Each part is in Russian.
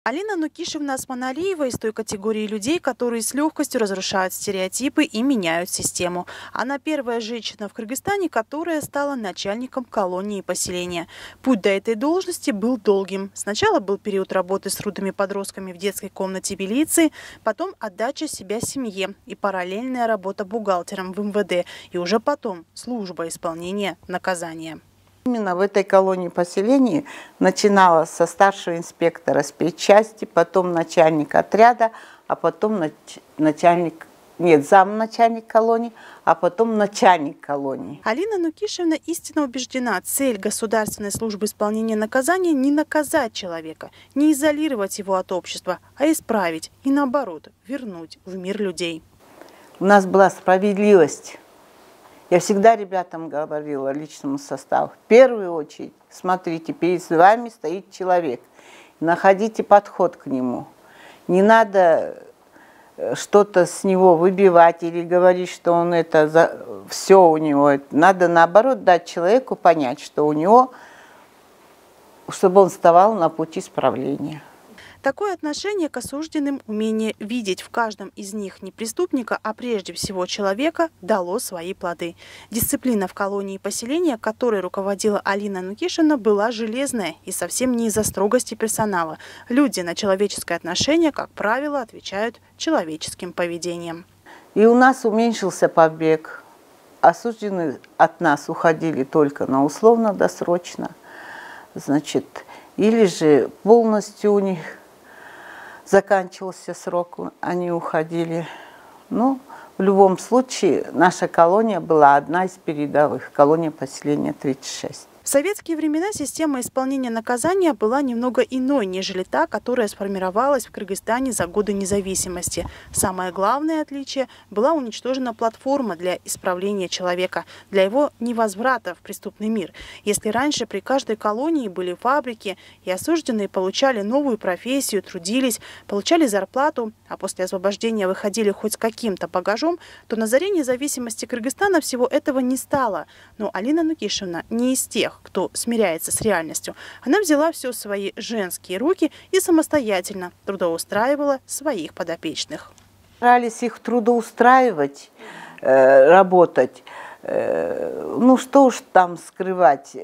Алина Нукишевна Османалиева из той категории людей, которые с легкостью разрушают стереотипы и меняют систему. Она первая женщина в Кыргызстане, которая стала начальником колонии поселения. Путь до этой должности был долгим. Сначала был период работы с рудыми подростками в детской комнате милиции, потом отдача себя семье и параллельная работа бухгалтером в МВД, и уже потом служба исполнения наказания. Именно в этой колонии поселения начиналось со старшего инспектора спецчасти, потом начальник отряда, а потом замначальник колонии, а потом начальник колонии. Алина Нукишевна истинно убеждена, цель государственной службы исполнения наказания не наказать человека, не изолировать его от общества, а исправить и наоборот вернуть в мир людей. У нас была справедливость. Я всегда ребятам говорила, личному составу, в первую очередь, смотрите, перед вами стоит человек, находите подход к нему. Не надо что-то с него выбивать или говорить, что он все у него. Надо, наоборот, дать человеку понять, что у него, чтобы он вставал на путь исправления. Такое отношение к осужденным, умение видеть в каждом из них не преступника, а прежде всего человека, дало свои плоды. Дисциплина в колонии поселения, которой руководила Алина Нукишевна, была железная и совсем не из-за строгости персонала. Люди на человеческое отношение, как правило, отвечают человеческим поведением. И у нас уменьшился побег. Осужденные от нас уходили только на условно-досрочно. Значит, или же полностью у них заканчивался срок, они уходили. Ну, в любом случае, наша колония была одна из передовых, колония поселения 36. В советские времена система исполнения наказания была немного иной, нежели та, которая сформировалась в Кыргызстане за годы независимости. Самое главное отличие – была уничтожена платформа для исправления человека, для его невозврата в преступный мир. Если раньше при каждой колонии были фабрики, и осужденные получали новую профессию, трудились, получали зарплату, а после освобождения выходили хоть с каким-то багажом, то на заре независимости Кыргызстана всего этого не стало. Но Алина Нукишевна не из тех, кто смиряется с реальностью. Она взяла все в свои женские руки и самостоятельно трудоустраивала своих подопечных. Старались их трудоустраивать, работать. Ну что уж там скрывать.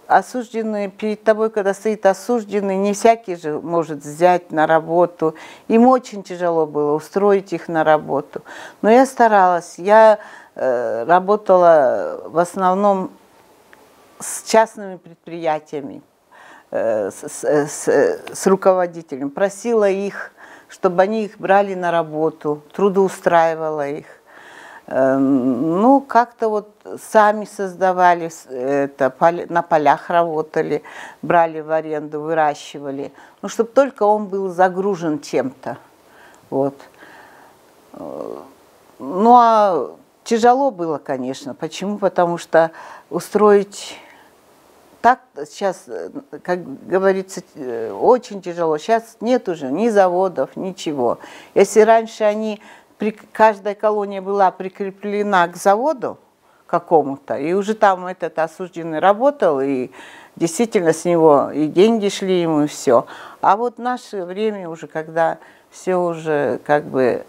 Осужденные, перед тобой, когда стоит осужденный, не всякий же может взять на работу. Им очень тяжело было устроить их на работу. Но я старалась. Я работала в основном с частными предприятиями, с руководителем. Просила их, чтобы они их брали на работу, трудоустраивала их. Ну, как-то вот сами создавали, на полях работали, брали в аренду, выращивали. Ну, чтобы только он был загружен чем-то. Вот. Ну, а тяжело было, конечно. Почему? Потому что устроить так сейчас, как говорится, очень тяжело. Сейчас нет уже ни заводов, ничего. Если раньше каждая колония была прикреплена к заводу какому-то, и уже там этот осужденный работал, и действительно с него и деньги шли ему, и все. А вот в наше время уже, когда все уже как бы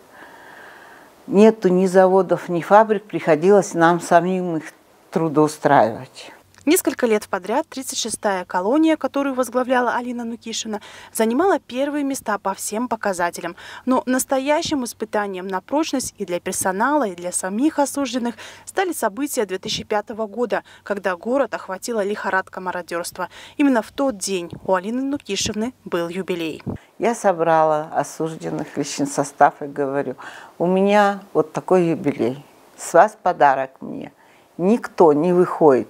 нету ни заводов, ни фабрик, приходилось нам самим их трудоустраивать. Несколько лет подряд 36-я колония, которую возглавляла Алина Нукишевна, занимала первые места по всем показателям. Но настоящим испытанием на прочность и для персонала, и для самих осужденных стали события 2005 года, когда город охватила лихорадка мародерства. Именно в тот день у Алины Нукишевны был юбилей. Я собрала осужденных, личный состав и говорю, у меня вот такой юбилей, с вас подарок мне. Никто не выходит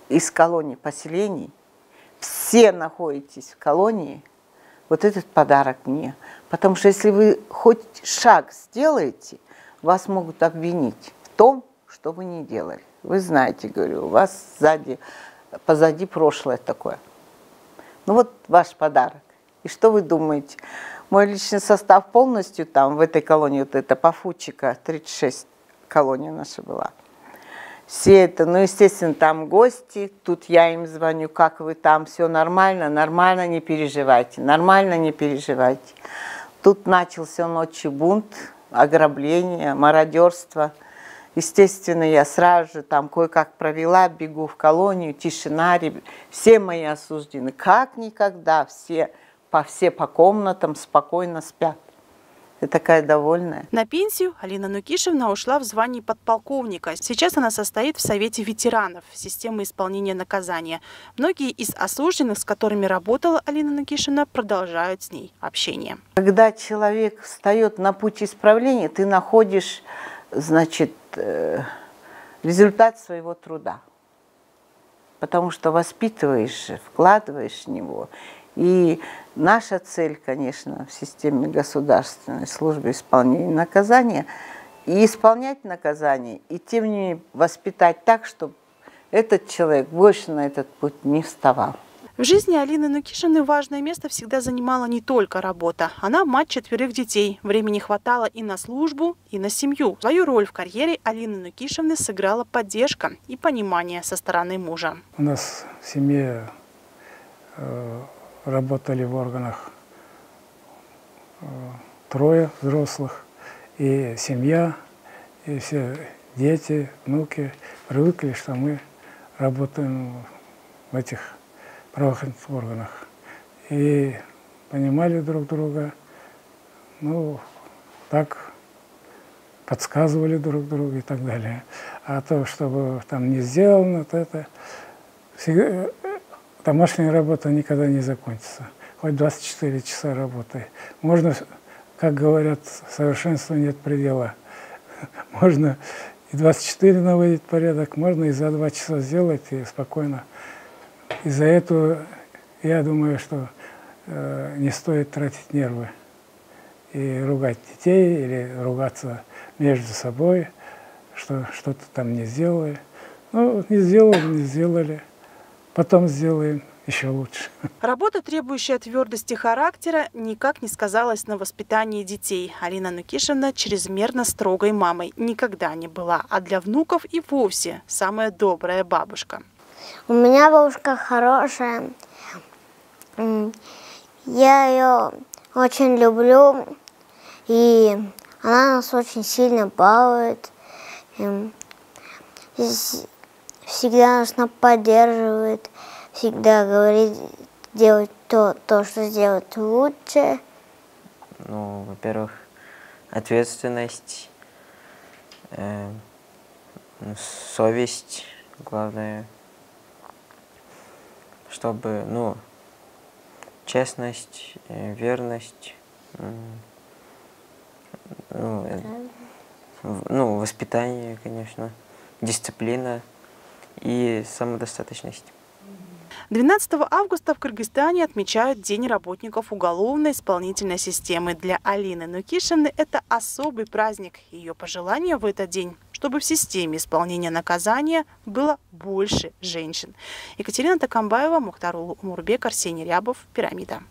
из колонии поселений, все находитесь в колонии, вот этот подарок мне. Потому что если вы хоть шаг сделаете, вас могут обвинить в том, что вы не делали. Вы знаете, говорю, у вас позади прошлое такое. Ну вот ваш подарок. И что вы думаете? Мой личный состав полностью там, в этой колонии, вот это Пафутчика, 36 колония наша была. все это, ну, естественно, там гости, тут я им звоню, как вы там, все нормально, нормально, не переживайте, нормально, не переживайте. Тут начался ночью бунт, ограбление, мародерство. Естественно, я сразу же там кое-как провела, бегу в колонию, тишина, все мои осуждены, как никогда, все по комнатам спокойно спят. Я такая довольная. На пенсию Алина Нукишевна ушла в звании подполковника. Сейчас она состоит в Совете ветеранов системы исполнения наказания. Многие из осужденных, с которыми работала Алина Нукишевна, продолжают с ней общение. Когда человек встает на путь исправления, ты находишь, значит, результат своего труда. Потому что воспитываешь, вкладываешь в него. И наша цель, конечно, в системе государственной службы исполнения наказания и исполнять наказание, и тем не менее воспитать так, чтобы этот человек больше на этот путь не вставал. В жизни Алины Нукишевны важное место всегда занимала не только работа. Она мать 4 детей. Времени хватало и на службу, и на семью. Свою роль в карьере Алины Нукишевны сыграла поддержка и понимание со стороны мужа. У нас в семье работали в органах 3 взрослых, и семья, и все дети, внуки привыкли, что мы работаем в этих правоохранительных органах. И понимали друг друга, ну, так подсказывали друг другу и так далее. А то, чтобы там не сделано, то это всегда... Домашняя работа никогда не закончится. Хоть 24 часа работай. Можно, как говорят, совершенству нет предела. Можно и 24 наводить порядок, можно и за 2 часа сделать и спокойно. Из-за этого я думаю, что не стоит тратить нервы и ругать детей или ругаться между собой, что что-то там не сделали. Ну, не сделали, не сделали. Потом сделаем еще лучше. Работа, требующая твердости характера, никак не сказалась на воспитании детей. Алина Нукишевна чрезмерно строгой мамой никогда не была, а для внуков и вовсе самая добрая бабушка. У меня бабушка хорошая. Я ее очень люблю, и она нас очень сильно балует. Всегда нас поддерживает, всегда говорит делать то, что сделать лучше. Ну, во-первых, ответственность, совесть, главное, чтобы, ну, честность, верность, ну, воспитание, конечно, дисциплина и самодостаточность. 12 августа в Кыргызстане отмечают День работников уголовно-исполнительной системы. Для Алины Нукишевны это особый праздник. Ее пожелание в этот день, чтобы в системе исполнения наказания было больше женщин. Екатерина Такамбаева, Мухтар Умурбек, Арсений Рябов, Пирамида.